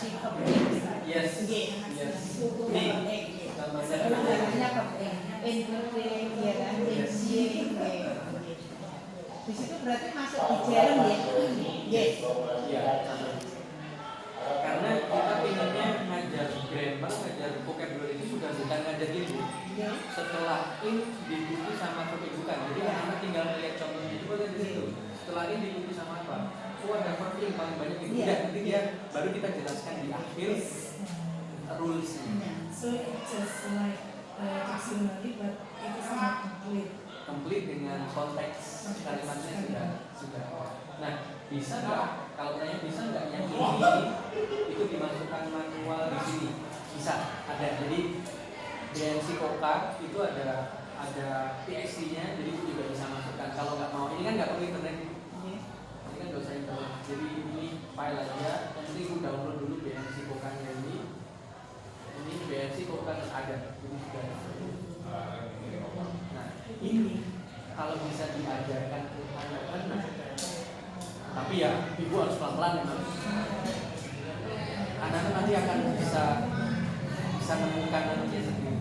si kepenting. Yes. Ini gambarnya kepenting. Entertain, ya kan? Di situ berarti masuk di jalan ya? Yes. Iya. Karena kita pinginnya ngajar grammar, ngajar vocabulary itu sudah bukan ngajar gini. Setelah in diikuti sama kebukan. Jadi anak tinggal melihat contoh itu boleh di situ. Setelah in diikuti sama apa? Ada penting paling banyak itu. Dan nanti dia baru kita jelaskan di akhir rules-nya. So it's just like dictionary, but it is not complete. Complete dengan konteks kalimatnya sudah. Nah, bisa nggak? Kalau tanya bisa nggak yang ini itu dimasukkan manual di sini? Bisa, ada. Jadi BNC Koka itu ada TXT-nya, jadi itu juga bisa masukkan. Kalau nggak mau, ini kan nggak perlu internet. Ini kan nggak usah internet. Jadi ini file aja. Nanti aku download dulu BNC Koka-nya ini. Ini BNC Koka ada. Ini juga ada. Nah, ini kalau bisa diajarkan ke anak-anak, tapi ya ibu harus pelan-pelan memang. Anak-anak nanti akan bisa menemukan nantinya sendiri.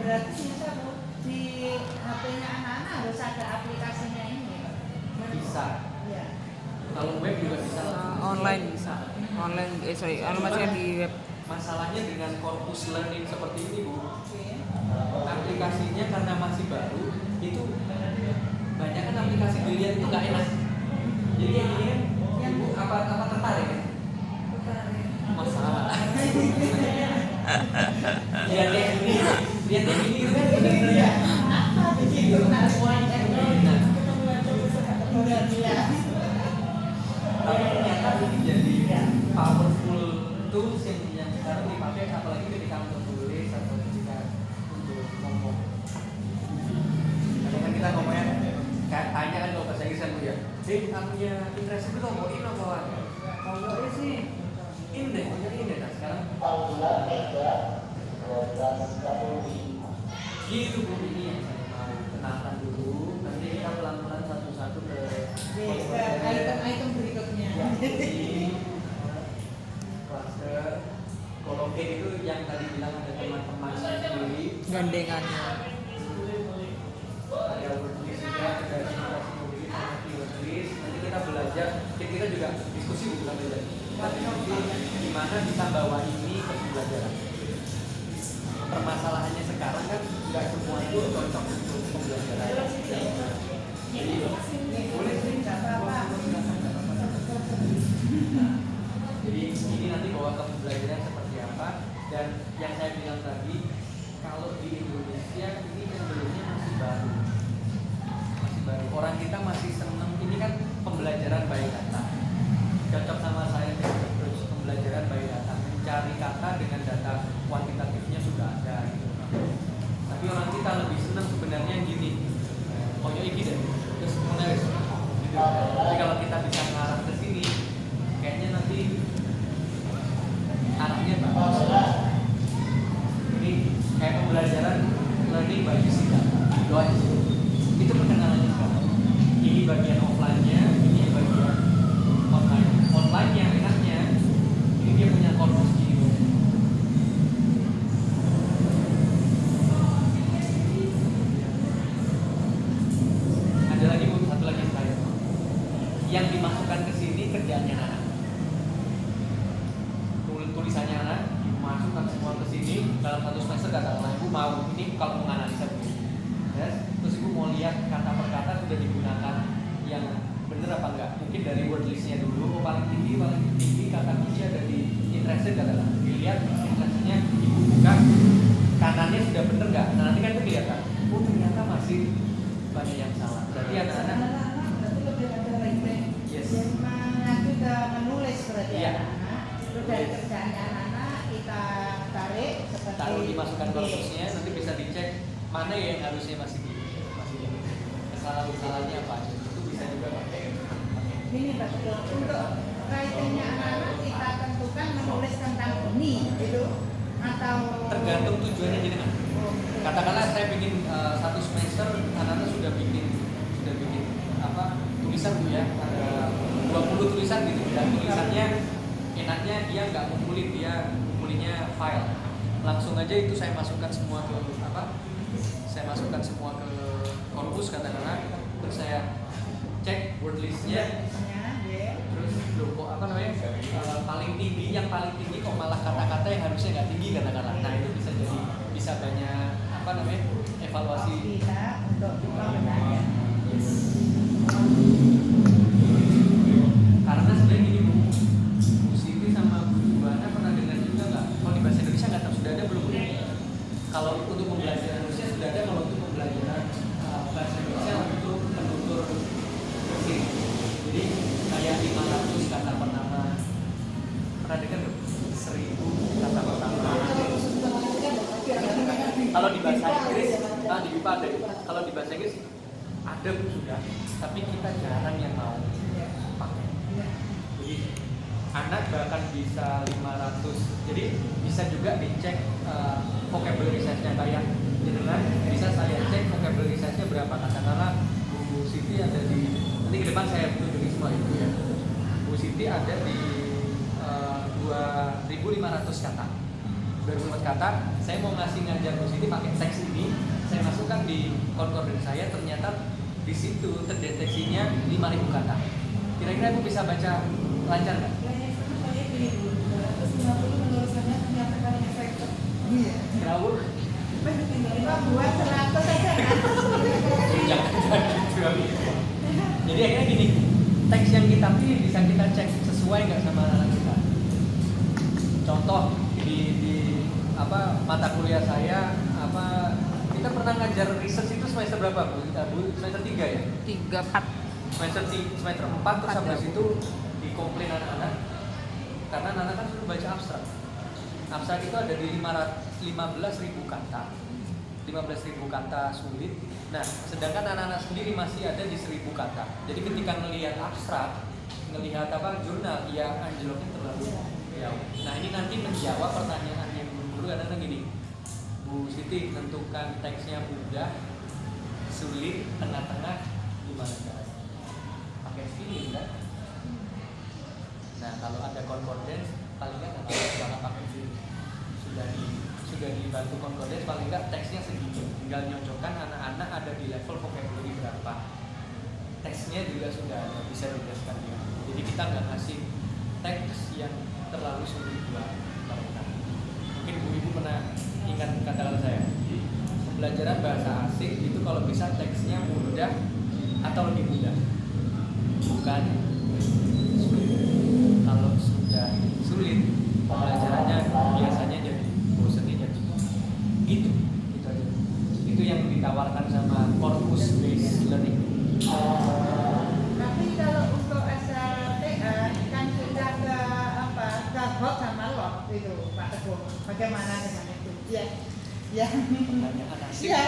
Berarti bisa Bu, di HP-nya anak-anak harus ada aplikasinya ini ya? Bisa. Iya. Kalau web juga bisa. Online bisa. Online maksudnya di web. Masalahnya dengan corpus learning seperti ini Bu, Oke. aplikasinya karena masih baru, itu banyak kan aplikasi dilihat itu nggak enak. Jadi kayak gini kan, yang Bu apa tertarik kan? Masalah. Lihat yang ini kan ini ya. Begitu nak semuanya. Tapi ternyata ini jadi powerful tools yang sekarang dipakai apalagi ketika untuk tulis atau ketika untuk ngomong. Kadang kan kita ngomongnya kayak tanya kan kalau bahasa Inggris kan Bu ya. Kamunya interest itu ngomongin apa? Ngomongnya sih ini nah sekarang gitu Bu, ini yang saya mau kenalkan dulu. Nanti kita pelan-pelan satu-satu ke Item berikutnya. Cluster. Kalau G itu yang tadi bilang ada teman-teman sendiri. Gandengannya. Ada wordlist juga, ada simulasi mobilis sama keywordlist. Nanti kita belajar, kita juga diskusi bukan belajar. Kita diskusi gimana bisa bawa ini ke pembelajaran. Permasalahannya sekarang kan nggak semua itu cocok untuk pembelajaran. Jadi boleh sih, nggak apa-apa. Jadi ini nanti bawa ke pembelajaran seperti apa. Dan yang saya bilang tadi, kalau di Indonesia ini cenderungnya masih baru. Orang kita masih senang, ini kan pembelajaran by data. Cocok sama saya approach pembelajaran by data. Mencari kata dengan data kuantitatifnya sudah ada gitu. Tapi orang kita lebih senang sebenarnya gini. Koyo iki deh. Terus menarik. Gitu. Jadi kalau kita bisa ngarah ke sini, kayaknya nanti arahnya bagus. Ini kayak pembelajaran learning by using data. Itu aja sih. Itu perkenalannya sekarang. Ini bagian offline-nya, ini bagian online. Online yang enaknya, ini dia punya korpus gini. Ada lagi Bu, satu lagi saya. Yang dimasukkan ke sini kerjaannya anak. Tulisannya anak dimasukkan semua ke sini dalam satu semester katakanlah Ibu mau ini kalau menganalisa begini. Yes. Terus Ibu mau lihat kata per kata sudah digunakan yang benar apa enggak? Mungkin dari word listnya dulu, paling tinggi kata kunci ada di interested katakanlah. Dilihat interestednya Ibu buka kanannya sudah benar enggak? Nah nanti kan itu kelihatan. Oh ternyata masih banyak yang salah. Berarti anak-anak berarti lebih ada rating. yes. Yang mengacu ke menulis berarti Iya. anak-anak. Terus dari kerjaannya anak-anak kita tarik seperti Taruh dimasukkan korpusnya, nanti bisa dicek mana yang harusnya masih kesalahan-kesalahannya apa aja. Itu bisa juga pakai. Ini betul. Untuk ratingnya anak-anak kita tentukan menulis tentang ini gitu atau Tergantung tujuannya jadi kan. Katakanlah saya bikin satu semester anak-anak sudah bikin apa tulisan Bu ya, ada 20 tulisan gitu dan tulisannya enak anaknya dia nggak ngumpulin, dia ngumpulinnya file. Langsung aja itu saya masukkan semua ke saya masukkan semua ke korpus katakanlah, terus saya cek word listnya, terus logo paling tinggi, yang paling tinggi kok malah kata-kata yang harusnya nggak tinggi katakanlah. Nah itu bisa banyak evaluasi. Untuk pembenahan. Karena sebenarnya gini Bu Siti sama Bu Juwana pernah dengar juga nggak? Kalau di bahasa Indonesia nggak tahu sudah ada belum? Kalau untuk pembelajaran Indonesia sudah ada, kalau untuk pembelajaran bahasa Indonesia untuk penutur mesin. Jadi kayak 500 kata pertama. Pernah dengar nggak? 1000 kata pertama. Kalau di bahasa Inggris, di BIPA ada. Kalau di bahasa Inggris ada Bu sudah, tapi kita jarang yang mau pakai. Jadi anak bahkan bisa 500. Jadi bisa juga dicek vocabulary size-nya kayak jenengan bisa saya cek vocabulary size-nya berapa. Katakanlah Bu Siti ada di, nanti ke depan saya tunjukin semua itu ya. Bu Siti ada di 2.500 kata. 2.500 kata, saya mau ngasih ngajar Bu Siti pakai teks ini, saya masukkan di concordance saya, ternyata di situ terdeteksinya 5.000 kata. Kira-kira aku bisa baca lancar nggak? Iya. Kenapa? Buat 100 aja kan? Jadi akhirnya gini, teks yang kita pilih bisa kita cek sesuai nggak sama anak kita. Contoh di mata kuliah saya kita pernah ngajar research itu semester berapa Bu? Semester 3 ya? 3, 4. Semester 4 terus sampai situ dikomplain anak-anak karena anak-anak kan sudah baca abstrak. Abstrak itu ada di 15.000 kata. 15.000 kata sulit. Nah, sedangkan anak-anak sendiri masih ada di 1.000 kata. Jadi ketika melihat abstrak, melihat jurnal, ya anjloknya terlalu jauh. Nah, ini nanti menjawab pertanyaan yang guru kadang-kadang gini. Bu Siti tentukan teksnya mudah, sulit, tengah-tengah, gimana caranya? Pakai feeling kan? Nah, kalau ada concordance paling nggak jangan pakai feeling. Sudah dibantu concordance paling nggak teksnya segitu. Tinggal nyocokkan anak-anak ada di level vocabulary berapa. Teksnya juga sudah ada, bisa dijelaskan ya. Jadi kita nggak ngasih teks yang terlalu sulit buat mereka. Mungkin ibu pernah ingat kata-kata saya. Pembelajaran bahasa asing itu kalau bisa teksnya mudah atau lebih mudah, bukan sulit. Kalau sudah sulit, pembelajarannya biasanya jadi bosannya jadi gitu aja. Itu yang ditawarkan sama corpus based learning. Tapi kalau untuk SLTA kan sudah ke hot sama lot itu Pak Teguh. Bagaimana dengan itu? Ya. Pertanyaan asik. Ya,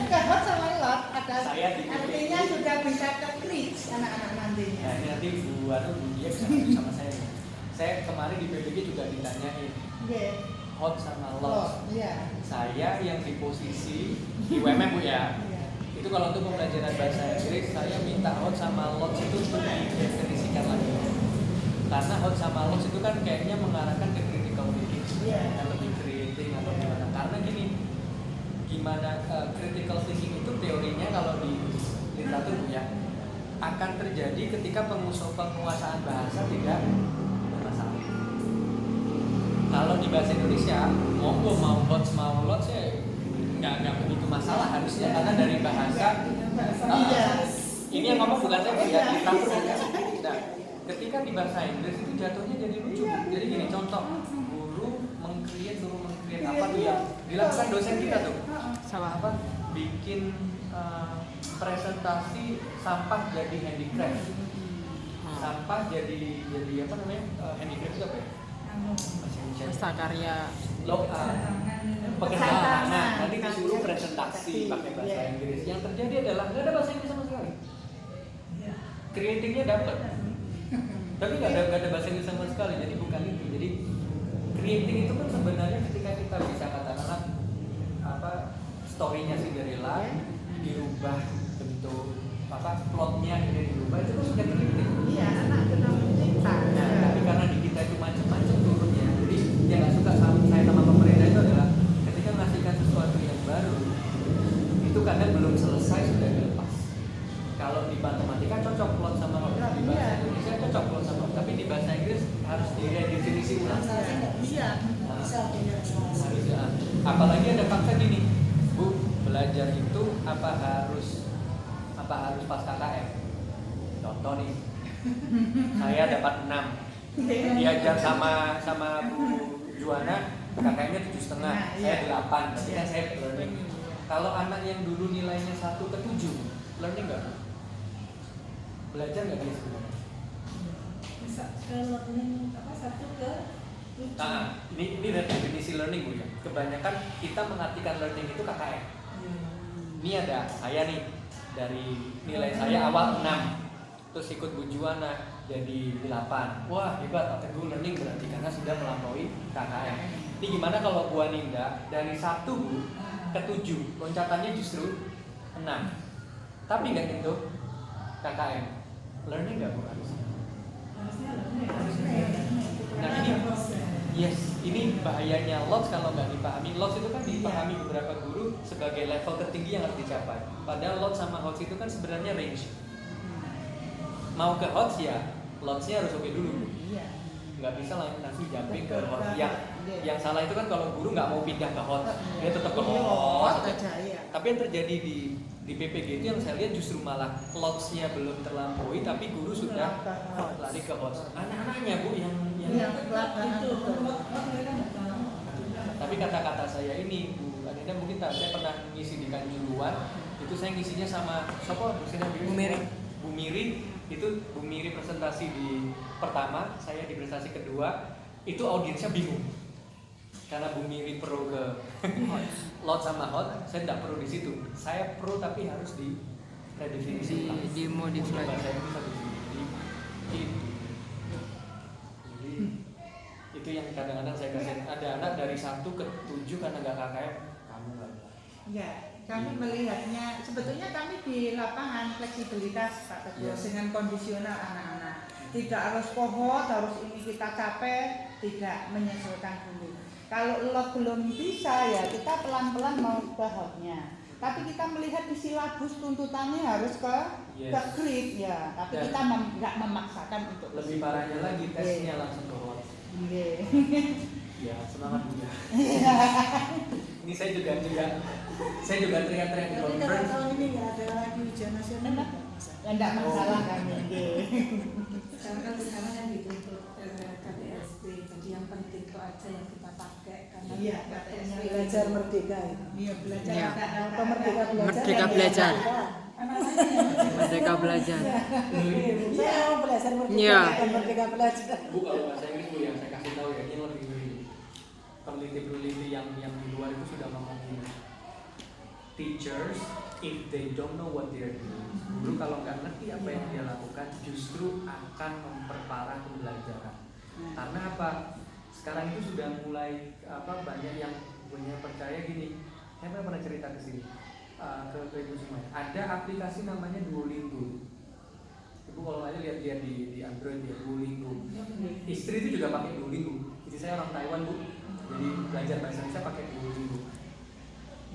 ke hot sama lot ada. Saya Artinya sudah bisa ke klik anak-anak nantinya. Nah, ini nanti Bu dia bisa ngomong sama saya. Saya kemarin di PBG juga ditanyain. Hot sama lot. Iya. Saya yang di posisi IWM Bu ya. Itu kalau untuk pembelajaran bahasa Inggris saya minta hot sama lot itu untuk didefinisikan lagi. Karena hot sama lot itu kan kayaknya mengarahkan ke critical thinking, yang lebih creating atau gimana. Karena gimana critical thinking itu teorinya kalau di literatur ya akan terjadi ketika penguasaan bahasa tidak bermasalah. Kalau di bahasa Indonesia monggo mau hot mau lot saya nggak begitu masalah harusnya karena dari bahasa. Ini yang ngomong bukan saya ya literatur. Nah, ketika di bahasa Inggris itu jatuhnya jadi lucu. Jadi gini contoh guru meng-create apa tuh yang dilakukan dosen kita tuh Sama bikin presentasi sampah jadi handicraft. Sampah jadi handicraft itu apa ya? Masa karya pekerjaan tangan. Nanti disuruh presentasi pakai bahasa Inggris. Yang terjadi adalah nggak ada bahasa Inggris sama sekali. Creatingnya dapat, tapi nggak ada bahasa Inggris sama sekali. Jadi bukan itu. Jadi creating itu kan sebenarnya ketika kita bisa katakanlah story-nya Cinderella dirubah bentuk plotnya dirubah itu kan sudah creating. Iya, anak sedang mencipta. Nah, tapi karena di kita itu macam-macam definisi ulang. Iya. Harusnya. Apalagi ada fakta gini, Bu, belajar itu apa harus pas KKM? Contoh nih, saya dapat 6, diajar sama Bu Juana, KKM-nya 7,5, saya 8, berarti kan saya learning. Kalau anak yang dulu nilainya 1 ke 7, learning nggak? Belajar nggak dia sebenarnya? Bisa kalau ini apa 1 ke 7. Nah, ini definisi learning Bu ya. Kebanyakan kita mengartikan learning itu KKM. Ini ada saya nih, dari nilai saya awal 6, terus ikut Bu Juana jadi 8. Wah hebat, Teguh learning berarti karena sudah melampaui KKM. Ini gimana kalau Bu Aninda dari 1 Bu ke 7, loncatannya justru 6, tapi nggak nyentuh KKM. Learning nggak Bu harusnya? Nah ini, yes, ini bahayanya LOTS kalau nggak dipahami. LOTS itu kan dipahami beberapa guru sebagai level tertinggi yang harus dicapai. Padahal LOTS sama HOTS itu kan sebenarnya range. Mau ke HOTS ya, LOTS-nya harus oke dulu. Nggak bisa langsung jumping ke HOTS. Yang salah itu kan kalau guru nggak mau pindah ke HOTS, dia tetap ke HOTS aja. Tapi yang terjadi di PPG itu yang saya lihat justru malah LOTS-nya belum terlampaui, tapi guru sudah lari ke HOTS. Anak-anaknya Bu yang itu tapi kata-kata saya ini Bu Aninda mungkin tahu, saya pernah ngisi di Kanjuruan, itu saya ngisinya sama siapa? Bu Miri. Bu Miri, itu Bu Miri presentasi di pertama, saya di presentasi kedua, itu audiensnya bingung. Karena Bu Miri pro ke lot sama hot, saya tidak pro di situ. Saya pro tapi harus di redefinisi, dimodifikasi. Bahasa Inggris harus itu yang kadang-kadang saya kasih. Ada anak dari 1 ke 7 karena nggak KKM, kamu nggak boleh. Ya, kami melihatnya sebetulnya kami di lapangan fleksibilitas Pak Teguh dengan kondisional anak-anak. Tidak harus kohort, harus ini kita capai, tidak menyesuaikan dulu. Kalau lot belum bisa ya kita pelan-pelan mau ke hotnya. Tapi kita melihat di silabus tuntutannya harus ke grade ya. Tapi kita nggak memaksakan untuk lebih parahnya lagi tesnya langsung ke hot. Ya semangat Bu ya. Ini saya juga teriak-teriak di Tapi kalau conference. tahun ini nggak ada lagi ujian nasional. Enggak masalah kami. Sekarang kan dituntut KTSP, jadi yang penting itu aja yang kita pakai karena Iya, KTSP belajar merdeka itu. Iya, belajar Iya. Atau merdeka belajar. Merdeka belajar. Anak-anaknya Merdeka belajar. saya mau belajar merdeka, Iya. bukan merdeka belajar. Bu kalau bahasa Inggris Bu yang saya kasih tahu ya, ini lebih peneliti-peneliti yang di luar itu sudah ngomong gini. Teachers, if they don't know what they are doing, guru kalau nggak ngerti apa yang dia lakukan, justru akan memperparah pembelajaran. Karena apa? Sekarang itu sudah mulai banyak yang punya percaya gini. Saya pernah cerita ke sini ke ibu semua. Ada aplikasi namanya Duolingo. Ibu kalau aja lihat di Android ya Duolingo. Istri itu juga pakai Duolingo. Jadi saya orang Taiwan Bu. Jadi belajar bahasa Indonesia pakai Duolingo.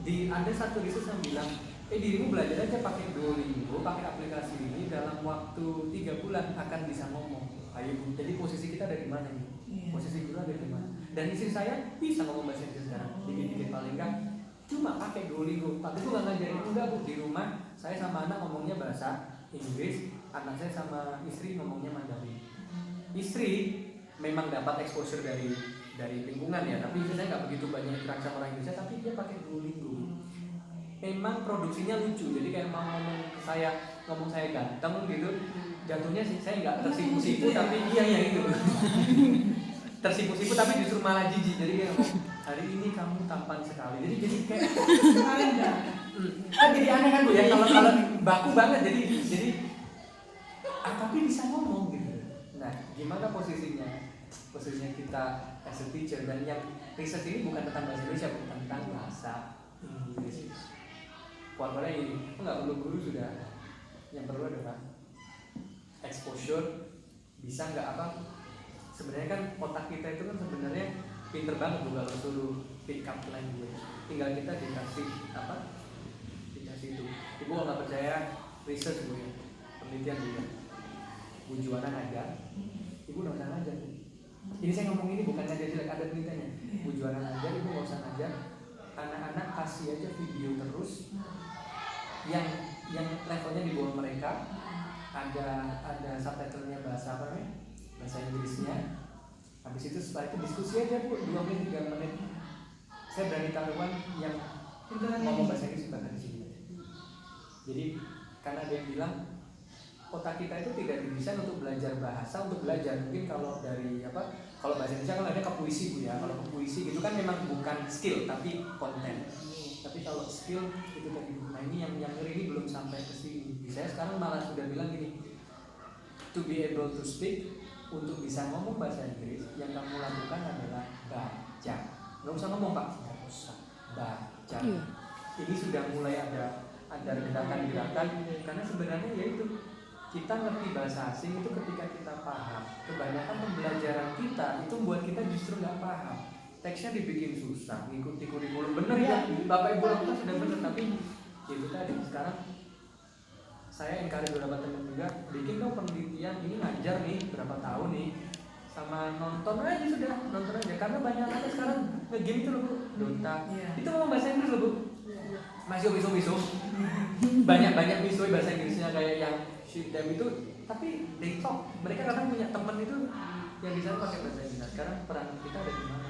Ada satu riset yang bilang, dirimu belajar aja pakai Duolingo, pakai aplikasi ini dalam waktu 3 bulan akan bisa ngomong. Ayo Bu. Jadi posisi kita ada di mana nih? Posisi guru ada di mana? Dan istri saya bisa ngomong bahasa Inggris sekarang. Dikit-dikit paling enggak cuma pakai Duolingo. Tapi itu nggak ngajarin enggak Bu. Di rumah saya sama anak ngomongnya bahasa Inggris, anak saya sama istri ngomongnya Mandarin. Istri memang dapat exposure dari lingkungan ya, tapi istri saya nggak begitu banyak interaksi sama orang Indonesia, tapi dia pakai Duolingo. Memang produksinya lucu, jadi kayak mau ngomong saya ganteng gitu, jatuhnya sih saya nggak tersipu-sipu, tapi iya itu tersipu-sipu tapi justru malah jijik. Jadi kayak ngomong, hari ini kamu tampan sekali, jadi kayak kan jadi aneh kan Bu ya, kalau baku banget, jadi tapi bisa ngomong gitu. Nah gimana posisinya kita as a teacher, dan yang riset ini bukan tentang bahasa Indonesia, bukan tentang bahasa Inggris. Poin-poinnya ini, nggak perlu guru sudah, yang perlu adalah exposure. Bisa nggak sebenarnya kan otak kita itu kan sebenarnya pinter banget Bu kalau suruh pick up language. Tinggal kita dikasih itu. Ibu kalau nggak percaya research Bu ya, penelitian Bu ya. Bu Juana ngajar, Ibu nggak usah ngajar. Ini saya ngomong ini bukan ngajar jelek, ada penelitiannya. Bu juara ngajar, ibu nggak usah ngajar. Anak-anak kasih aja video terus yang levelnya di bawah mereka. Ada subtitlenya bahasa apa namanya? Bahasa Inggrisnya. Habis itu setelah itu diskusi aja Bu, 2 menit 3 menit. Saya berani taruhan yang ngomong bahasa Inggris bukan dari sini. Jadi karena dia bilang otak kita itu tidak didesain untuk belajar bahasa, untuk belajar. Mungkin kalau dari kalau bahasa Indonesia kan ada ke puisi Bu ya. Kalau ke puisi gitu kan memang bukan skill tapi konten. Tapi kalau skill itu tadi. Nah ini yang ngeri ini belum sampai ke sini. Saya sekarang malah sudah bilang gini, to be able to speak, untuk bisa ngomong bahasa Inggris yang kamu lakukan adalah baca. Nggak usah ngomong Pak, nggak usah baca. Ini sudah mulai ada gerakan-gerakan karena sebenarnya yaitu kita ngerti bahasa asing itu ketika kita paham. Kebanyakan pembelajaran kita itu buat kita justru nggak paham. Teksnya dibikin susah, ngikuti kurikulum bener ya. Bapak Ibu lakukan sudah bener, tapi itu tadi sekarang saya encourage beberapa teman juga bikin dong penelitian, ini ngajar nih berapa tahun nih, sama nonton aja karena banyak anak sekarang nge-game itu loh Bu, Dota. Itu ngomong bahasa Inggris loh Bu. Masih miso banyak miso bahasa Inggrisnya kayak yang shoot them itu, tapi they talk. Mereka kadang punya teman itu yang di sana pakai bahasa Inggris. Sekarang peran kita ada di mana?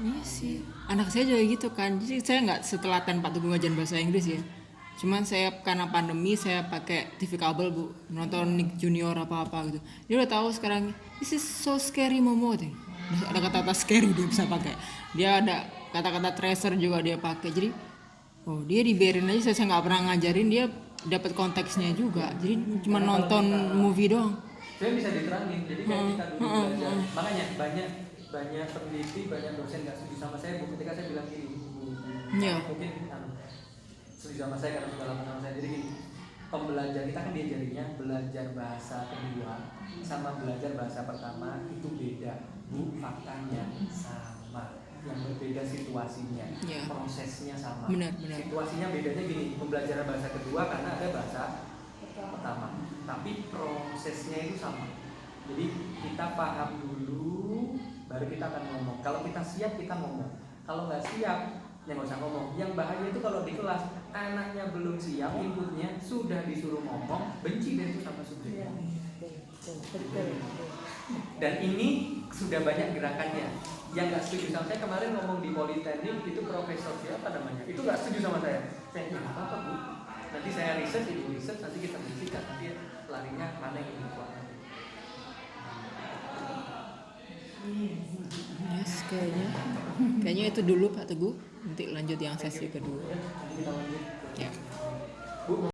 Iya sih, anak saya juga gitu kan. Jadi saya nggak setelaten Pak Teguh ngajarin bahasa Inggris ya. Cuman saya karena pandemi saya pakai TV kabel Bu, nonton Nick Junior apa-apa gitu. Dia udah tahu sekarang this is so scary Momo deh. Ada kata-kata scary dia bisa pakai. Dia ada kata-kata tracer juga dia pakai. Jadi dia dibiarin aja, saya nggak pernah ngajarin, dia dapat konteksnya juga. Jadi cuma nonton movie doang. Saya bisa diterangin. Jadi kayak kita dulu belajar. Makanya banyak peneliti, banyak dosen nggak setuju sama saya Bu ketika saya bilang gini. Mungkin setuju sama saya karena sudah lama sama saya. Jadi gini, pembelajar kita kan diajarinya belajar bahasa kedua sama belajar bahasa pertama itu beda Bu, faktanya sama, yang berbeda situasinya, prosesnya sama. Benar. Situasinya bedanya gini, pembelajaran bahasa kedua karena ada bahasa pertama, tapi prosesnya itu sama. Jadi kita paham dulu, baru kita akan ngomong. Kalau kita siap kita ngomong. Kalau nggak siap, ya nggak usah ngomong. Yang bahaya itu kalau di kelas anaknya belum siap, inputnya sudah disuruh ngomong, benci deh itu sama subjeknya. Dan ini sudah banyak gerakannya. Yang nggak setuju sama saya kemarin ngomong di Politeknik itu profesor siapa namanya, itu nggak setuju sama saya. Saya nggak apa-apa Bu. Nanti saya riset, ibu riset, nanti kita buktikan nanti larinya mana yang lebih kuat. Yes, kayaknya itu dulu Pak Teguh. Nanti lanjut yang sesi kedua. Nanti kita lanjut. Ya. Bu.